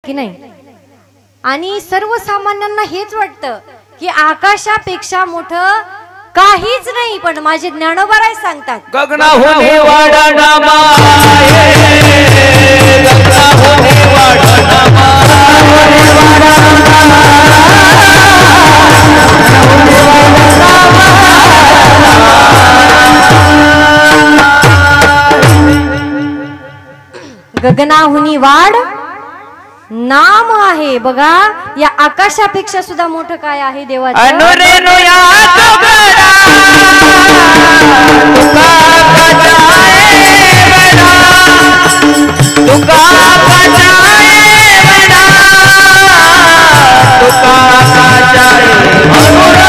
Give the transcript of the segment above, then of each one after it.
की नाही? आणि सर्वसामान्यांना हेच वाटतं की आकाशापेक्षा मोठं काहीच नाही, पण माझे ज्ञानोबाराय सांगतात गगनाहून वाढा नामा, गगनाहून वाढा नामा, गगनाहुनी वाढ नाम आहे. बघा या आकाशापेक्षा सुद्धा मोठं काय आहे देवाचं? अनुरेनु या तुगडा तुका बजाए बडा, तुका बजाए बडा, तुका बजाए बडा,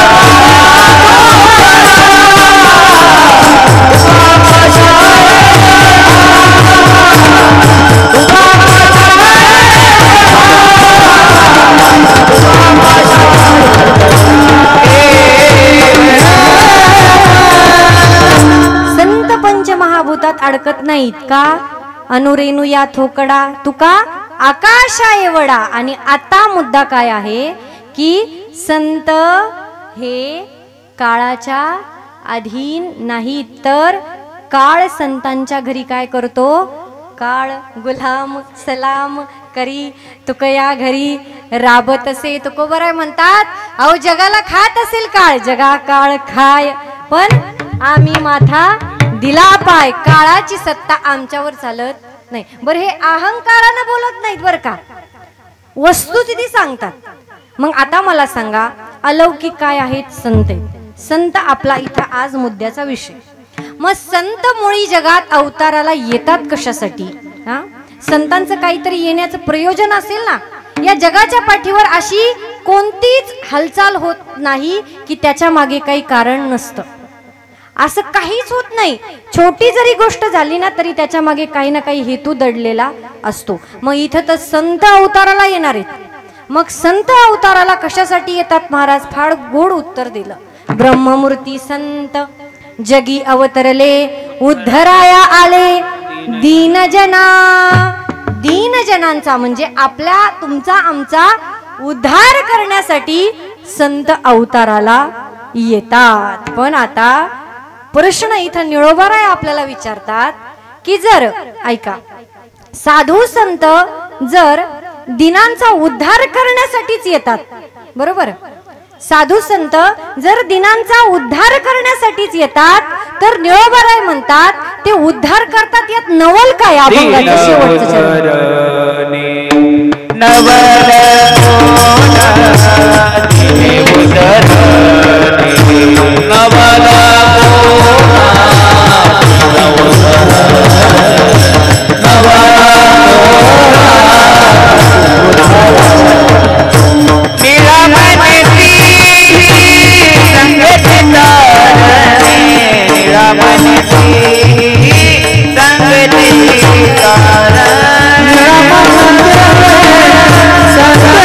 पंचमहाभूतात अडकत नाहीत का? अनुरेनु या थोकडा तुका आकाशा एवढा. आणि आता मुद्दा काय आहे की संत हे काळाच्या अधीन नाही, तर काळ संतांच्या घरी काय करतो? काळ गुलाम सलाम करी. तुकया घरी राबत असे तुकोबराय म्हणतात, अहो जगाला खात असेल काळ, जगा काळ खाय, पण आम्ही माथा दिला पाय. काळाची सत्ता आमच्यावर चालत नाही. बरं हे अहंकारानं बोलत नाहीत बरं का, वस्तुस्थिती सांगतात. मग आता मला सांगा अलौकिक काय आहेत? संत. संत आपला इथं आज मुद्द्याचा विषय. मग संत मुळी जगात अवताराला येतात कशासाठी? हा, संतांचं काहीतरी येण्याचं प्रयोजन असेल ना. या जगाच्या पाठीवर अशी कोणतीच हालचाल होत नाही की त्याच्या मागे काही कारण नसतं. असं काहीच होत नाही. छोटी जरी गोष्ट झाली ना तरी त्याच्या मागे काही ना काही हेतू दडलेला असतो. मग इथं तर संत अवताराला येणार आहेत. मग संत अवताराला कशासाठी येतात? महाराज फार गोड उत्तर दिलं. ब्रह्ममूर्ती संत जगी अवतरले, उद्धराया आले दीनजना. दीनजनांचा म्हणजे आपल्या तुमचा आमचा उद्धार करण्यासाठी संत अवताराला येतात. पण आता प्रश्न इथं निळोबाराय आपल्याला विचारतात की जर ऐका, साधू संत जर दिनांचा उद्धार करण्यासाठीच येतात, बरोबर? साधू संत जर दिनांचा उद्धार करण्यासाठीच येतात तर निळोबाराय म्हणतात ते उद्धार करतात यात नवल काय? अभंगाचं शेवटचं चरण. संग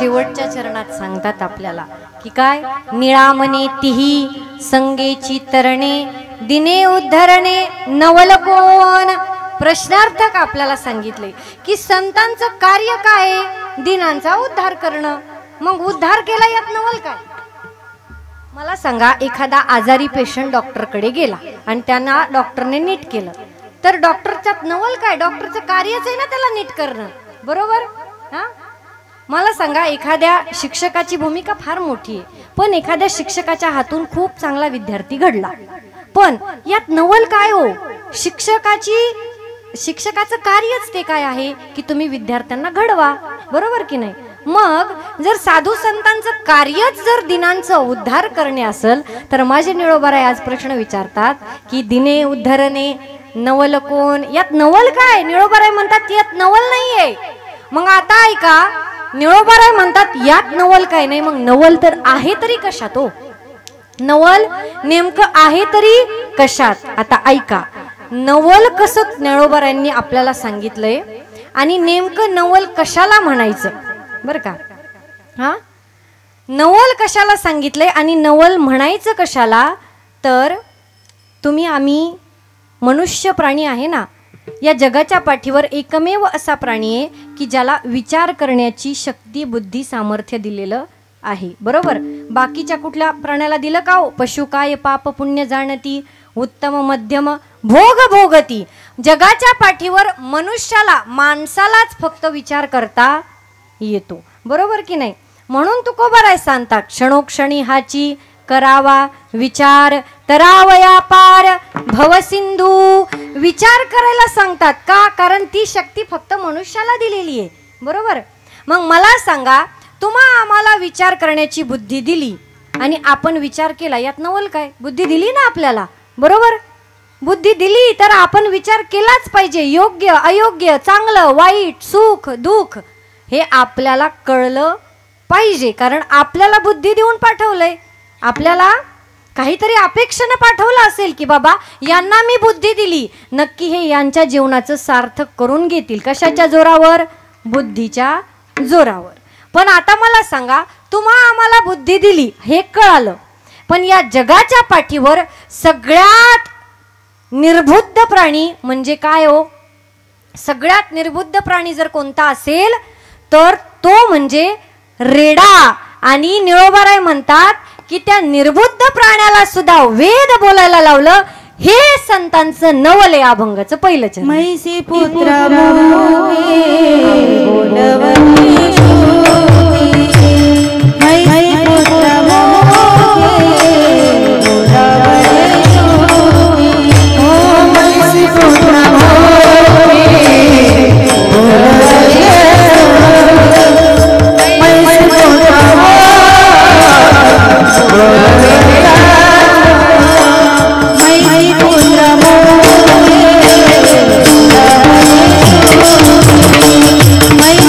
शेवटच्या चरणात सांगतात आपल्याला की काय, निळामने तिही संगेची तरणे दिने उद्धरणे नवल कोण. प्रश्नार्थक आपल्याला सांगितले की संतांचं कार्य काय आहे, दिनांचा उद्धार करणं. मग उद्धार केला यात नवल काय. मला सांगा, एखादा आजारी पेशंट डॉक्टरकडे गेला आणि त्यांना डॉक्टरने नीट केलं, तर डॉक्टरच्यात नवल काय. डॉक्टरचं कार्यच आहे ना त्याला नीट करणं, बरोबर. हा, मला सांगा, एखाद्या शिक्षकाची भूमिका फार मोठी आहे, पण एखाद्या शिक्षकाच्या हातून खूप चांगला विद्यार्थी घडला, पण यात नवल काय हो. शिक्षकाचं कार्यच ते काय आहे की तुम्ही विद्यार्थ्यांना घडवा, बरोबर की नाही. मग जर साधू संतांचं कार्यच जर दिनांचं उद्धार करणे असेल, तर माझे निळोबाराय आज प्रश्न विचारतात की दिने उद्धरणे नवल कोण. यात नवल काय. निळोबाराय म्हणतात यात नवल नाहीये. मग आता ऐका, निळोबाराय म्हणतात यात नवल काय नाही. मग नवल तर आहे तरी कशात हो. नवल नेमकं आहे तरी कशात. आता ऐका, नवल कसं निळोबारायांनी आपल्याला सांगितलंय आणि नेमकं नवल कशाला म्हणायचं, बरं का. हा, नवल कशाला सांगितलंय आणि नवल म्हणायचं कशाला. तर आम्ही मनुष्य प्राणी आहे ना, या जगाच्या पाठीवर एकमेव असा प्राणी आहे की ज्याला विचार करण्याची शक्ती, बुद्धी, सामर्थ्य दिलेलं आहे, बरोबर. बाकीच्या कुठल्या प्राण्याला दिलं का हो. पशु काय पाप पुण्य जाणती, उत्तम मध्यम भोग भोगती. जगाच्या पाठीवर मनुष्याला, माणसालाच फक्त विचार करता येतो, बरोबर की नाही. म्हणून तुकोबाराय सांगतात, क्षणोक्षणी हाची करावा विचार, तरावया पार भवसिंधू. विचार करायला सांगतात का, कारण ती शक्ती फक्त मनुष्याला दिलेली आहे, बरोबर. मग मला सांगा, आम्हाला विचार करण्याची बुद्धी दिली आणि आपण विचार केला, यात नवल काय. बुद्धी दिली ना आपल्याला, बरोबर. बुद्धी दिली तर आपण विचार केलाच पाहिजे. योग्य अयोग्य, चांगलं वाईट, सुख दुःख हे आपल्याला कळलं पाहिजे, कारण आपल्याला बुद्धी देऊन पाठवलंय. आपल्याला काहीतरी अपेक्षेने पाठवलं असेल की बाबा यांना मी बुद्धी दिली, नक्की हे यांच्या जीवनाचं सार्थक करून घेतील. कशाच्या जोरावर. बुद्धीच्या जोरावर. पण आता मला सांगा, आम्हाला बुद्धी दिली हे कळालं, पण या जगाच्या पाठीवर सगळ्यात निर्बुद्ध प्राणी म्हणजे काय हो. सगळ्यात निर्बुद्ध प्राणी जर कोणता असेल तर तो म्हणजे रेडा. आणि निळोबाराय म्हणतात की त्या निर्बुद्ध प्राण्याला सुद्धा वेद बोलायला लावलं. हे संतांचं नवल आहे अभंगाचं पहिलं चरण. मैसी पुत्र My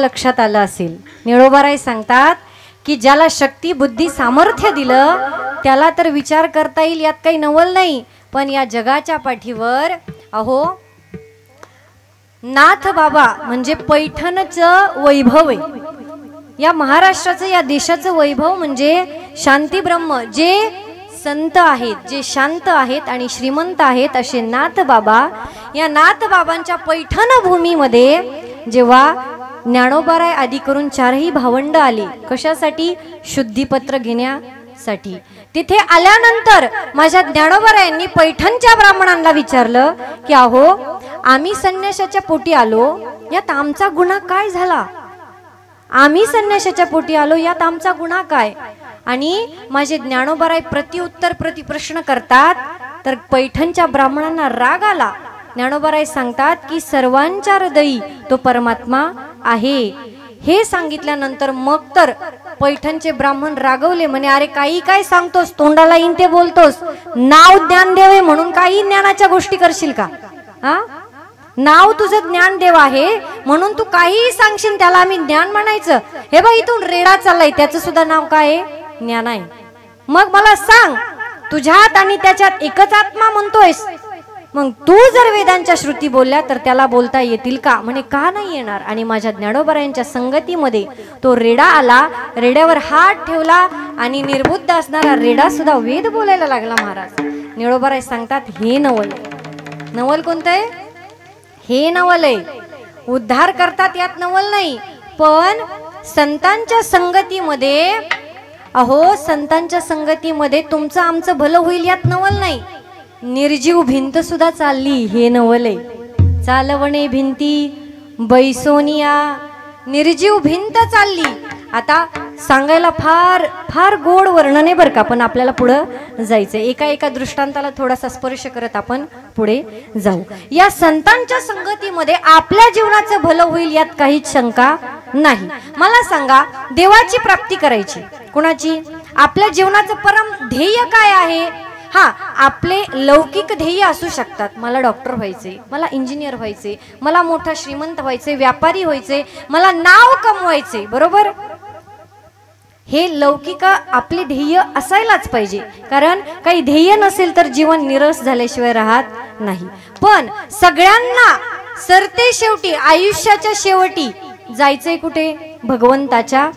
लक्षात आलं असेल. निळोबाराय सांगतात की ज्याला शक्ती बुद्धी सामर्थ्य दिलं त्याला तर विचार करता येईल, यात काही नवल नाही. पण या जगाच्या पाठीवर अहो नाथ बाबा म्हणजे पैठणचं वैभव आहे. या महाराष्ट्राचं या देशाचं वैभव म्हणजे शांती ब्रह्म. जे संत आहेत, जे शांत आहेत आणि श्रीमंत आहेत असे नाथ बाबा, या नाथ बाबांच्या पैठण भूमीमध्ये जेव्हा ज्ञानोबाराय आदी करून चारही भावंड आले, कशासाठी? शुद्धीपत्र घेण्यासाठी. तिथे आल्यानंतर माझ्या ज्ञानोबारायांनी पैठणच्या ब्राह्मणांना विचारलं की अहो आम्ही संन्यासाच्या पोटी आलो, यात आमचा गुन्हा काय झाला? आम्ही संन्यासाच्या पोटी आलो, यात आमचा गुन्हा काय? आणि माझे ज्ञानोबाराय प्रतिउत्तर प्रतिप्रश्न करतात. तर पैठणच्या ब्राह्मणांना राग आला. ज्ञानोबाराय सांगतात की सर्वांच्या हृदयी तो परमात्मा आहे. हे सांगितल्यानंतर मग तर पैठणचे ब्राह्मण रागवले. म्हणे अरे काही काय सांगतोस, तोंडाला येईन ते बोलतोस, नाव ज्ञानदेव आहे म्हणून काही ज्ञानाच्या गोष्टी करशील का? हा, नाव तुझं ज्ञानदेव आहे म्हणून तू काहीही सांगशील त्याला आम्ही ज्ञान म्हणायचं? हे बघ इथून रेडा चाललाय, त्याचं सुद्धा नाव काय आहे? ज्ञान आहे. मग मला सांग, तुझ्यात आणि त्याच्यात एकच आत्मा म्हणतोयस, मग तू जर वेदांच्या श्रुती बोलल्या तर त्याला बोलता येतील का? म्हणे का नाही येणार. आणि माझ्या ज्ञानोबारायांच्या संगतीमध्ये तो रेडा आला, रेड्यावर हात ठेवला आणि निर्बुद्ध असणारा रेडा सुद्धा वेद बोलायला लागला. महाराज ज्ञानोबाराय सांगतात हे नवल. नवल कोणतं आहे? हे नवल आहे. उद्धार करतात यात नवल नाही. पण संतांच्या संगतीमध्ये अहो संतांच्या संगतीमध्ये तुमचं आमचं भलं होईल यात नवल नाही. निर्जीव भिंत सुद्धा चालली, हे नवल आहे. चालवणे भिंती बैसोनिया, निर्जीव भिंत चालली. आता सांगायला फार फार गोड वर्णन आहे बरं का, पण आपल्याला पुढं जायचंय. एका एका दृष्टांताला थोडासा स्पर्श करत आपण पुढे जाऊ. या संतांच्या संगतीमध्ये आपल्या जीवनाचं भलं होईल यात काहीच शंका नाही. मला सांगा, देवाची प्राप्ती करायची कुणाची? आपल्या जीवनाचं परम ध्येय काय आहे? हा, आपले लौकिक ध्येय असू शकतात. मला डॉक्टर व्हायचे, मला इंजिनियर व्हायचे, मला मोठा श्रीमंत व्हायचे, व्यापारी व्हायचे, मला नाव कमवायचे, बरोबर? हे लौकिक आपले ध्येय असायलाच पाहिजे. कारण काही ध्येय नसेल तर जीवन निरस झाल्याशिवाय राहत नाही. पण सगळ्यांना सरते शेवटी आयुष्याच्या शेवटी जायचंय कुठे? भगवंताच्या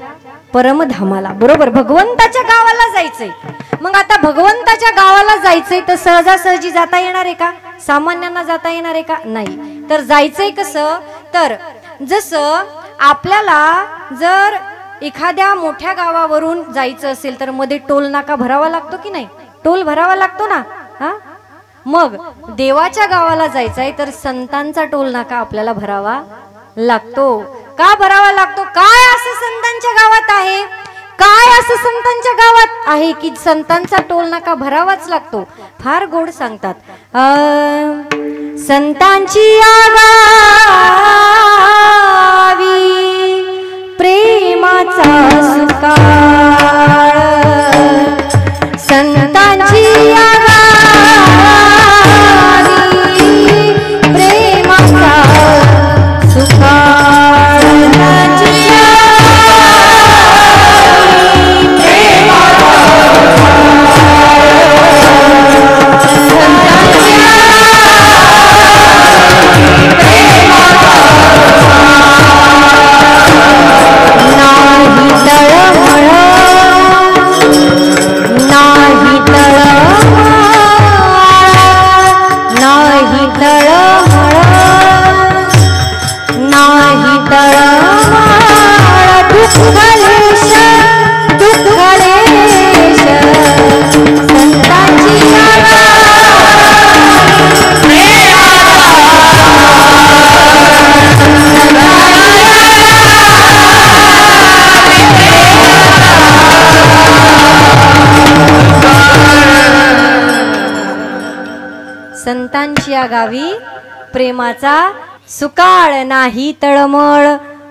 परमधामाला, बरोबर? भगवंताच्या गावाला जायचंय. मग आता भगवंताच्या गावाला जायचंय तर सहजासहजी जाता येणार आहे का? सामान्यांना जाता येणार आहे का? नाही. तर जायचंय कसं? तर जसं आपल्याला जर एखाद्या मोठ्या गावावरून जायचं असेल तर मध्ये टोल नाका भरावा लागतो की नाही? टोल भरावा लागतो ना. हा, मग देवाच्या गावाला जायचंय तर संतांचा टोल नाका आपल्याला भरावा लागतो. का भरावा लागतो? काय असं संतांच्या गावात आहे? काय असं संतांच्या गावात आहे की संतांचा टोल नाका भरावाच लागतो? फार गोड सांगतात. संतांची आगावी प्रेमाचा सुकाळ, संतांची आगावी प्रेमाचा सुकाळ, संतांची आगावी प्रेमाचा सुकाळ, नाही तळमळ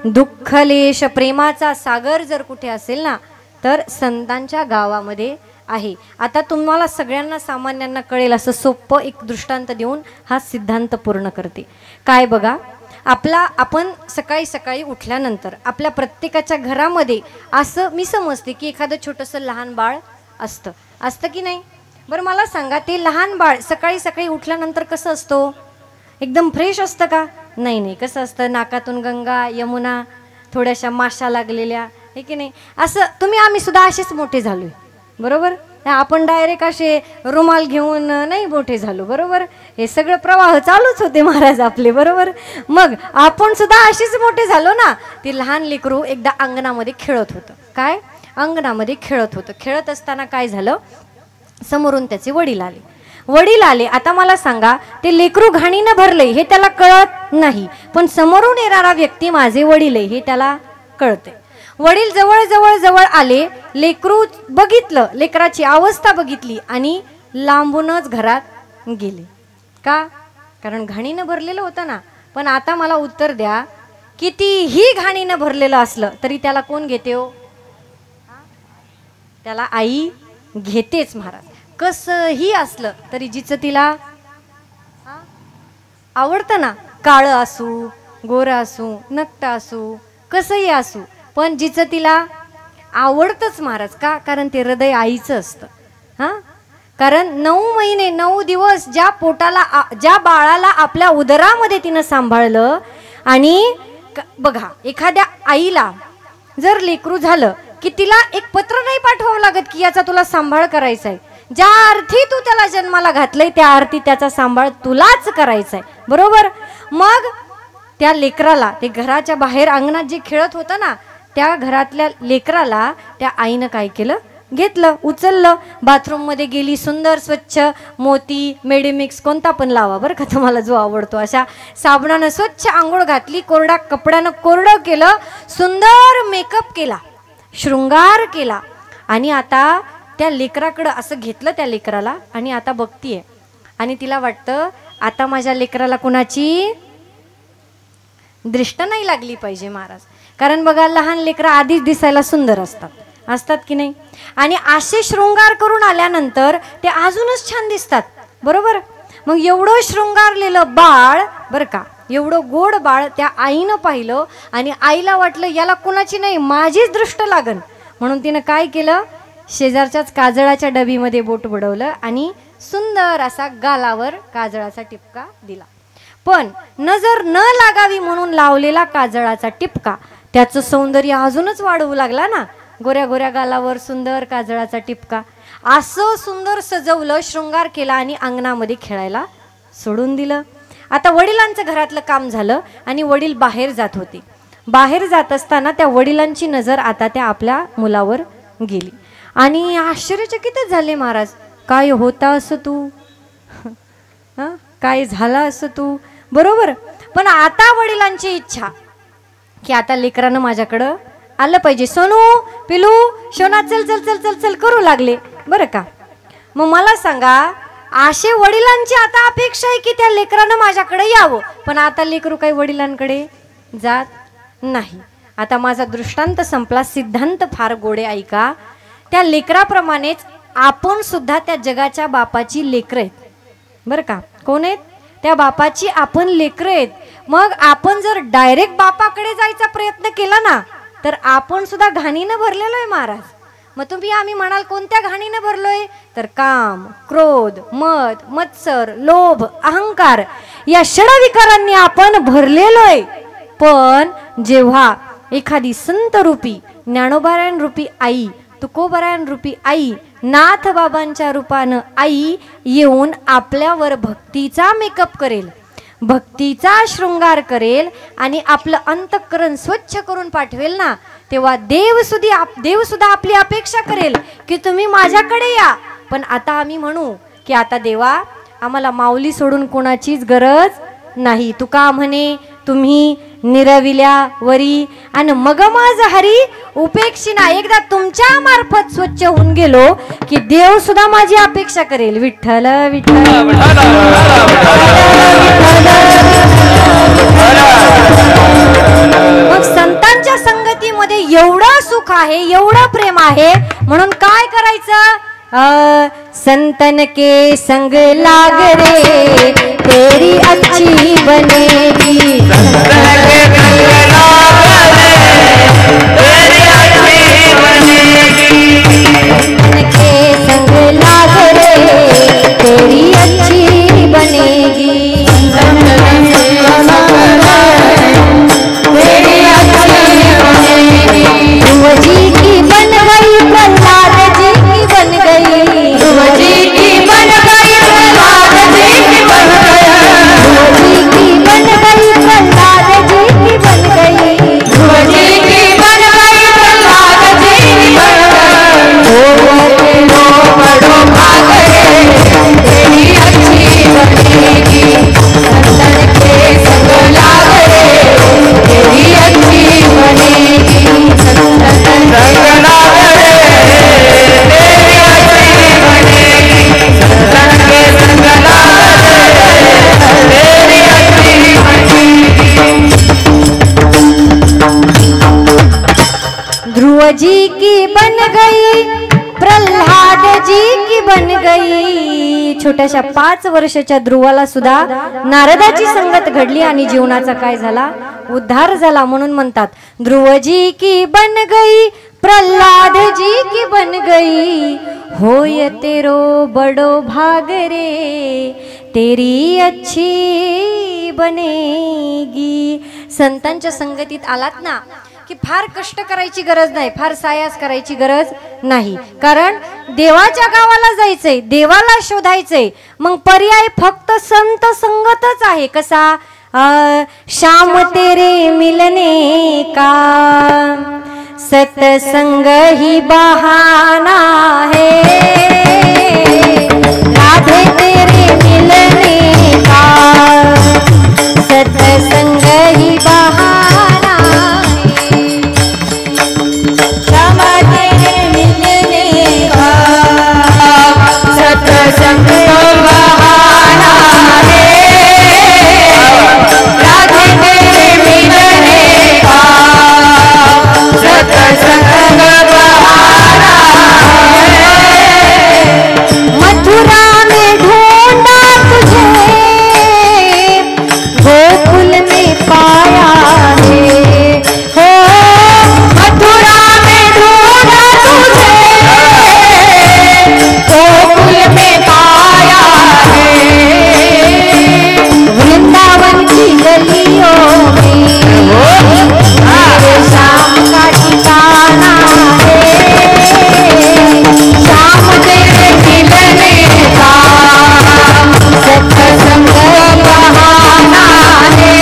दुःखलेश. प्रेमाचा सागर जर कुठे असेल ना तर संतांच्या गावामध्ये आहे. आता तुम्हाला सगळ्यांना सामान्यांना कळेल असं सोपं एक दृष्टांत देऊन हा सिद्धांत पूर्ण करते. काय बघा, आपण सकाळी सकाळी उठल्यानंतर आपल्या प्रत्येकाच्या घरामध्ये असं मी समजते की एखादं छोटंसं लहान बाळ असतं की नाही? बरं मला सांगा, ते लहान बाळ सकाळी सकाळी उठल्यानंतर कसं असतो? एकदम फ्रेश असतं का? नाही. कसं असतं? नाकातून गंगा यमुना, थोड्याशा माशा लागलेल्या, हे की नाही? असं आम्ही सुद्धा असेच मोठे झालोय, बरोबर? आपण डायरेक्ट असे रुमाल घेऊन नाही मोठे झालो, बरोबर? हे सगळं प्रवाह चालूच होते महाराज आपले, बरोबर? मग आपण सुद्धा असेच मोठे झालो ना. ते लहान लेकरू एकदा अंगणामध्ये खेळत होतं. काय? अंगणामध्ये खेळत होतं. खेळत असताना काय झालं? समोरून त्याचे वडील आले. आता मला सांगा, ते लेकरू घाणीनं भरले हे त्याला कळत नाही, पण समोरून येणारा व्यक्ती माझे वडील आहे हे त्याला कळते. वडील जवळ आले, लेकरू बघितलं, लेकराची अवस्था बघितली आणि लांबूनच घरात गेले. का? कारण घाणीनं भरलेलं होतं ना. पण आता मला उत्तर द्या, कितीही घाणीनं भरलेलं असलं तरी त्याला कोण घेते हो? त्याला आई घेतेच महाराज. कसंही असलं तरी जिचं तिला आवडतं ना, काळं असू, गोरं असू, नकटं असू, कसंही असू, पण जिचं तिला आवडतंच महाराज. का? कारण ते हृदय आईचं असतं. कारण 9 महिने 9 दिवस ज्या बाळाला आपल्या उदरामध्ये तिनं सांभाळलं. आणि बघा, एखाद्या आईला जर लेकरू झालं की तिला एक पत्र नाही पाठवावं लागत की याचा तुला सांभाळ करायचा आहे. ज्या अर्थी तू त्याला जन्माला घातलंय त्या अर्थी त्याचा सांभाळ तुलाच करायचा आहे, बरोबर? मग त्या लेकराला, ते घराच्या बाहेर अंगणात जे खेळत होतं ना, त्या घरातल्या लेकराला त्या आईनं काय केलं? घेतलं, उचललं, बाथरूममध्ये गेली, सुंदर स्वच्छ मोती मेडिमिक्स कोणता पण लावा बरं का, तुम्हाला जो आवडतो अशा साबणानं स्वच्छ आंघोळ घातली, कोरडा कपड्यानं कोरडं केलं, सुंदर मेकअप केला, शृंगार केला. आणि आता त्या लेकराकडं असं घेतलं त्या लेकराला आणि आता बघतीये आणि तिला वाटतं आता माझ्या लेकराला कुणाची दृष्ट नाही लागली पाहिजे महाराज. कारण बघा, लहान लेकरं आधीच दिसायला सुंदर असतात की नाही? आणि असे शृंगार करून आल्यानंतर ते अजूनच छान दिसतात, बरोबर? मग एवढं शृंगारलेलं बाळ बरं का, एवढं गोड बाळ त्या आईनं पाहिलं आणि आईला वाटलं याला कुणाची नाही, माझीच दृष्ट लागन. म्हणून तिनं काय केलं? शेजारच्याच काजळाच्या डबीमध्ये बोट बुडवलं आणि सुंदर असा गालावर काजळाचा टिपका दिला. पण नजर न लागावी म्हणून लावलेला काजळाचा टिपका त्याचं सौंदर्य अजूनच वाढवू लागला ना. गोऱ्या गोऱ्या गालावर सुंदर काजळाचा टिपका, असं सुंदर सजवलं, शृंगार केला आणि अंगणामध्ये खेळायला सोडून दिलं. आता वडिलांचं घरातलं काम झालं आणि वडील बाहेर जात होते. बाहेर जात असताना त्या वडिलांची नजर आता त्या आपल्या मुलावर गेली आणि आश्चर्यचकितच झाले महाराज. काय होता असं तू? काय झाला असं तू? बरोबर. पण आता वडिलांची इच्छा की आता लेकरानं माझ्याकडं आलं पाहिजे. सोनू, पिलू, शोना, चल चल चल चल चल करू लागले, बरं का? मग मला सांगा, असे वडिलांची आता अपेक्षा आहे की त्या लेकरानं माझ्याकडे यावं, पण आता लेकरू काही वडिलांकडे जात नाही. आता माझा दृष्टांत संपला. सिद्धांत फार गोडे ऐका. त्या लेकराप्रमाणेच आपण सुद्धा त्या जगाच्या बापाची लेकरं आहेत, बरं का? कोण आहेत? त्या बापाची आपण लेकरं आहेत. मग आपण जर डायरेक्ट बापाकडे जायचा प्रयत्न केला ना तर आपण सुद्धा घाणीनं भरलेलो आहे महाराज. मग आम्ही म्हणाल कोणत्या घाणीनं भरलोय? तर काम, क्रोध, मद, मत्सर, लोभ, अहंकार या षडविकारांनी आपण भरलेलो आहे. पण जेव्हा एखादी संत रूपी, ज्ञानोबारायण रूपी आई, तुकोबारायण रूपी आई, नाथ बाबांच्या रूपानं आई येऊन आपल्यावर भक्तीचा मेकअप करेल, भक्तीचा शृंगार करेल आणि आपलं अंतःकरण स्वच्छ करून पाठवेल ना, तेव्हा देव सुद्धा आपली अपेक्षा करेल की तुम्ही माझ्याकडे या. पण आता आम्ही म्हणू की आता देवा आम्हाला माऊली सोडून कोणाचीच गरज नाही. तुका म्हणे तुम्ही निरविल्या वरी आणि मग माझ हरी उपेक्षिना. एकदा तुमच्या मार्फत स्वच्छ होऊन गेलो की देव सुद्धा माझी अपेक्षा करेल. विठ्ठल विठ्ठल. मग संतांच्या संगतीमध्ये एवढं सुख आहे, एवढं प्रेम आहे, म्हणून काय करायचं? संतन के संग लाग रे तेरी अच्छी बनेगी। संतन के संग लाग रे तेरी अच्छी बनेगी। संतन के संग लाग रे तेरी अच्छी बनेगी। ध्रुव जी की बन गई प्रहलाद जी की बन गई। ध्रुव जी की बन गई प्रहलाद जी की बन गई। ध्रुव जी की बन गई प्रहलाद जी की बन गई। ध्रुव जी की बन गई प्रहलाद जी की बन गई। रो बड़ो भाग रे तेरी अच्छी बनेगी। संतन के संग लाग रे तेरी अच्छी बनेगी। संतन के संग लाग रे तेरी अच्छी बनेगी। संतन के संग लाग रे तेरी अच्छी बनेगी। ध्रुव जी की बन गई प्रल्हाद जी की बन गई। छोट्याशा 5 वर्षाच्या ध्रुवाला सुद्धा नारदाची संगत घडली आणि जीवनाचा काय झाला, उद्धार झाला. म्हणून म्हणतात ध्रुव जी की बन गई प्रल्हाद जी की बन गई. होय तेरो बडो भाग रे तेरी अच्छी बनेगी. संतांच्या संगतीत आलात ना की फार कष्ट करायची गरज नाही, फार सायास करायची गरज नाही. कारण देवाच्या गावाला जायचंय, देवाला शोधायचंय. मग पर्याय फक्त संत संगतच आहे. कसा? श्याम तेरे मिलने का सत्संग ही बहाना है. राधे तेरे मिलने का सत्संग ही बहाना है. श्याम तेरे मिलने का सत्संग बहाना है. राधे तेरे मिलने का सत्संग बहाना है. मथुरा में ढूंढा तुझे गोकुल में पाया है. हो मथुरा में ढूंढा तुझे गोकुल में पाया है. वृंदावन की गलियों में मेरे श्याम का ठिकाना है. श्याम तेरे मिलने का सत्संग बहाना है.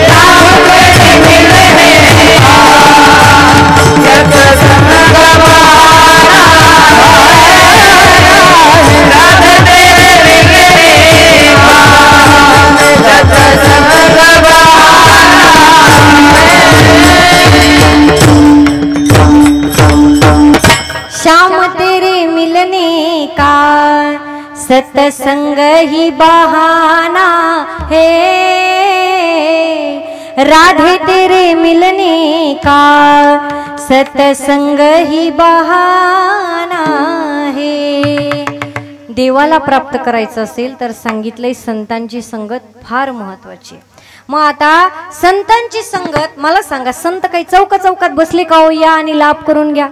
श्याम तेरे मिलने का सत्संग बहाना है. राधे तेरे मिलने का सत्संग बहाना है. श्याम तेरे मिलने का सत्संग ही बहाना है. राधे तेरे मिलने का सत्संग ही बहाना है. देवाला प्राप्त करायचं असेल तर सांगितलंय संतांची संगत फार महत्वाची. मग आता संतांची संगत मला सांगा, संत काही चौकात बसले का हो? या आणि लाभ करून घ्या.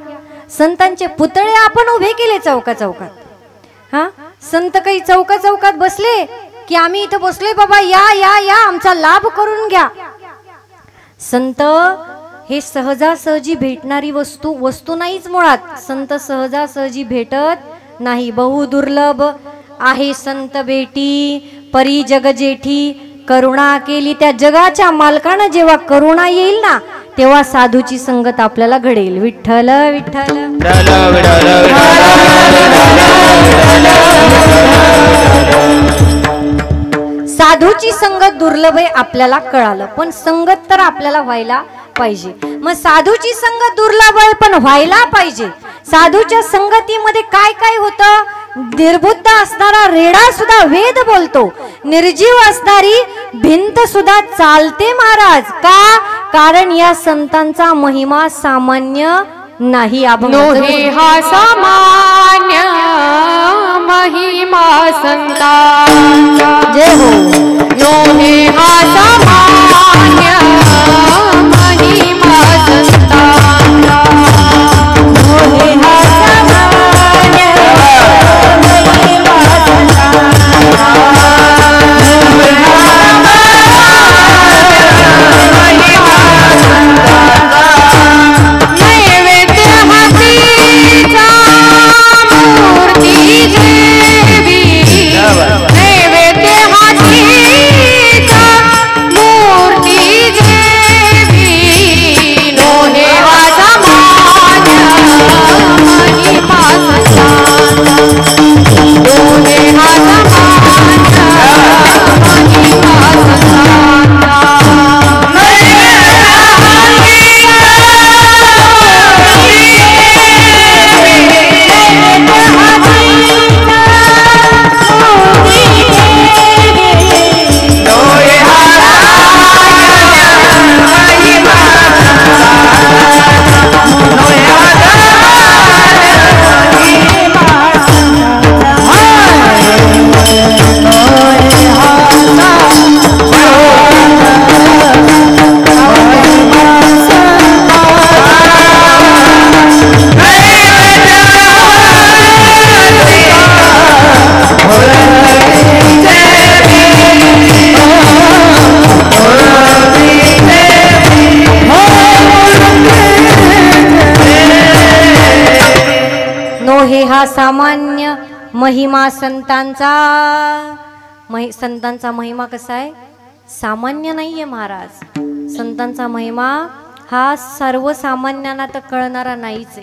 संतांचे पुतळे आपण उभे केले चौकात. हा, संत काही चौकात बसले की आम्ही इथं बसलोय बाबा, या या या आमचा लाभ करून घ्या. संत हे सहजासहजी भेटणारी वस्तू नाहीच मुळात. संत सहजासहजी भेटत नाही. बहु दुर्लभ आहे संत भेटी परी जग जेठी. करुणा केली त्या जगाच्या मालकानं जेव्हा करुणा येईल ना तेव्हा साधूची संगत आपल्याला घडेल. विठ्ठल विठ्ठल. साधूची संगत दुर्लभ आहे आपल्याला कळालं, पण संगत तर आपल्याला व्हायला पाहिजे. मग साधूची संगत दुर्लभ आहे पण व्हायला पाहिजे. साधूच्या संगतीमध्ये काय काय होतं? निर्बुद्ध असणारा रेडा सुद्धा वेद बोलतो. निर्जीव असणारी भिंत सुद्धा चालते महाराज. का? कारण या संतांचा महिमा सामान्य नाही. नोहे हा सामान्य महिमा संतांचा जय हो नोहे हा सामान्य महिमा संतांचा नोहे हा सामान्य महिमा संतांचा नोहे हा सामान्य महिमा संतांचा संतांचा महिमा कसा आहे सामान्य नाहीये महाराज संतांचा महिमा हा सर्वसामान्यांना तर कळणारा नाहीच आहे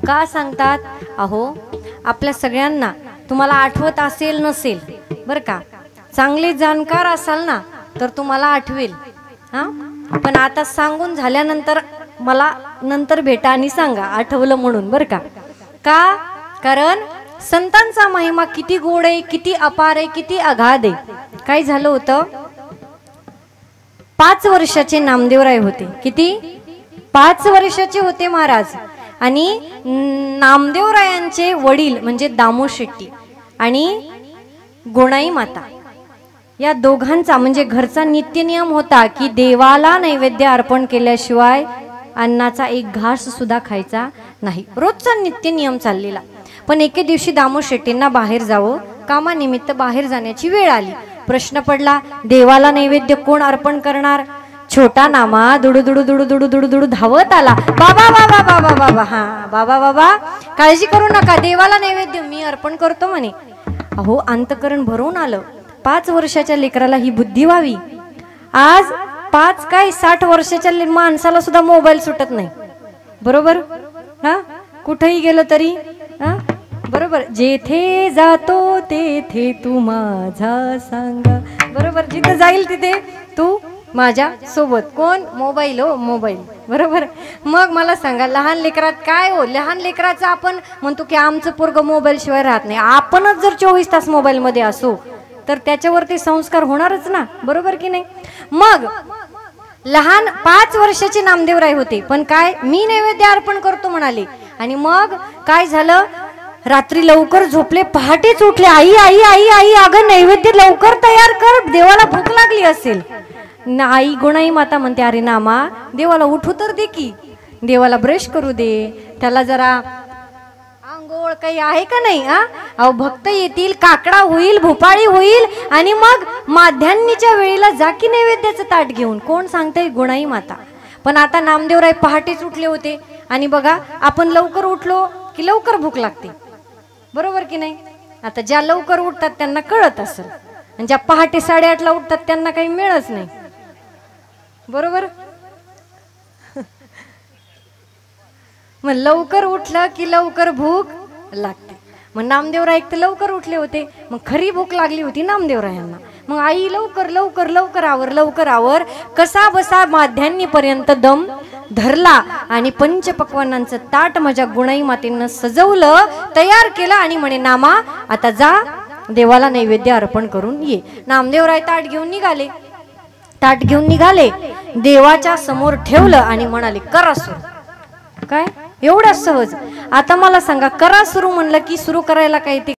का सांगतात अहो आपल्या सगळ्यांना तुम्हाला आठवत असेल नसेल बरं का चांगले जाणकार असाल ना तर तुम्हाला आठवेल हा पण आता सांगून झाल्यानंतर मला नंतर भेटा आणि सांगा आठवलं म्हणून बरं का कारण संतांचा महिमा किती गोड आहे किती अपार आहे किती अगाध आहे काय झालं होतं 5 वर्षाचे नामदेवराय होते किती 5 वर्षाचे होते महाराज आणि नामदेवरायांचे वडील म्हणजे दामू शेट्टी आणि गुणाई माता या दोघांचा म्हणजे घरचा नित्यनियम होता की देवाला नैवेद्य अर्पण केल्याशिवाय अन्नाचा एक घास सुद्धा खायचा नाही रोजचा नित्यनियम चाललेला पण एके दिवशी दामू शेट्टींना बाहेर जावं कामानिमित्त बाहेर जाण्याची वेळ आली प्रश्न पडला देवाला नैवेद्य कोण अर्पण करणार छोटा नामा दुडू दुडू दुडू दुडू दुडू दुडू धावत आला बाबा बाबा बाबा बाबा हा बाबा बाबा काळजी करू नका देवाला नैवेद्य मी अर्पण करतो म्हणे अहो अंतकरण भरून आलं 5 वर्षाच्या लेकराला ही बुद्धी व्हावी आज 5 काय 60 वर्षाच्या माणसाला सुद्धा मोबाईल सुटत नाही बरोबर हा कुठेही गेलो तरी हा बरोबर जेथे जातो तेथे तू माझा सांगा बरोबर जिथे जाईल तिथे तू माझ्या सोबत कोण मोबाईल हो मोबाईल बरोबर मग मला सांगा लहान लेकरात काय हो लहान लेकराचं आपण म्हणतो की आमचं पोरगं मोबाईल शिवाय राहत नाही आपणच जर 24 तास मोबाईल मध्ये असो तर त्याच्यावरती संस्कार होणारच ना बरोबर की नाही मग लहान 5 वर्षाचे नामदेवराय होते पण काय मी नैवेद्य अर्पण करतो म्हणाले आणि मग काय झालं रात्री लवकर झोपले पहाटेच उठले आई आई आई आई अगं नैवेद्य लवकर तयार कर देवाला भूक लागली असेल आई गुणाई माता म्हणते अरे नामा देवाला उठू तर दे की देवाला ब्रश करू दे त्याला जरा आंघोळ काही आहे का नाही अहो भक्त येतील काकडा होईल भोपाळी होईल आणि मग माध्यान्नीच्या वेळेला जा की नैवेद्याचं ताट घेऊन कोण सांगते गुणाई माता पण आता नामदेवराय पहाटेच उठले होते आणि बघा आपण लवकर उठलो की लवकर भूक लागते बरोबर की नाही आता ज्या लवकर उठतात त्यांना कळत असेल आणि ज्या पहाटे 8:30 ला उठतात त्यांना काही मिळच नाही बरोबर मग लवकर उठलं की लवकर भूक लागते मग नामदेवराय एक तर लवकर उठले होते मग खरी भूक लागली होती नामदेवरायांना मग आई लवकर लवकर लवकर आवर कसा बसा माध्यान्नीपर्यंत दम धरला आणि पंचपक्वानांचं ताट माझ्या गुणाई मातेनं सजवलं तयार केलं आणि म्हणे नामा आता जा देवाला नैवेद्य अर्पण करून ये नामदेवराय ताट घेऊन निघाले देवाच्या समोर ठेवलं आणि म्हणाले करा सुरू काय एवढं सहज आता मला सांगा करा सुरू म्हणलं की सुरू करायला काय ते